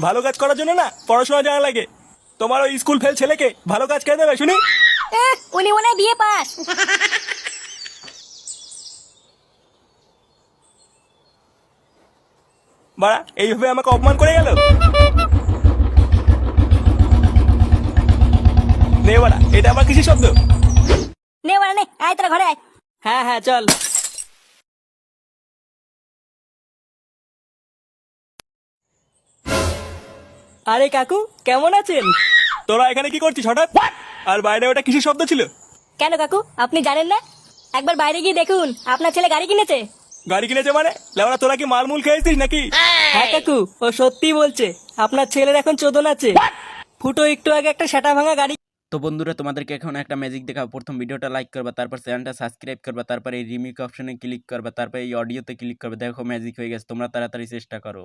ভালো কাজ করার জন্য না পড়াশোনা জানা লাগে। তোমার ওই স্কুল ফেল ছেলেকে ভালো কাজ কে দেবে শুনি? উনি মনে হয় বিয়ে পাস। বাড়া এইভাবে আমাকে অপমান করে গেল। নে বাড়া, এটা আবার কিসের শব্দ? নে বাড়া নে, আয় তোরা ঘরে আয়। হ্যাঁ হ্যাঁ চল। আরে কাকু কেমন আছেন? তোরা এখানে কি করছিস হঠাৎ? আর বাইরে ওটা কিসের শব্দ ছিল? কেন কাকু, আপনি জানেন না? একবার বাইরে গিয়ে দেখুন, আপনার ছেলে গাড়ি কিনেছে। গাড়ি কিনেছে মানে? লেওড়া তোরা কি মালমূল খেয়েছিস নাকি? হ্যাঁ কাকু, ও সত্যি বলছে। আপনার ছেলের এখন চোদন আছে। ফুটো একটু আগে একটা সেটা ভাঙা গাড়ি। তো বন্ধুরা, তোমাদেরকে এখন একটা ম্যাজিক দেখাবো। প্রথম ভিডিওটা লাইক করবা, তারপর চ্যানেলটা সাবস্ক্রাইব করবা, তারপর এই রিমিক অপশনে ক্লিক করবা, তারপর এই অডিওতে ক্লিক করবে। দেখো ম্যাজিক হয়ে গেছে, তোমরা তাড়াতাড়ি চেষ্টা করো।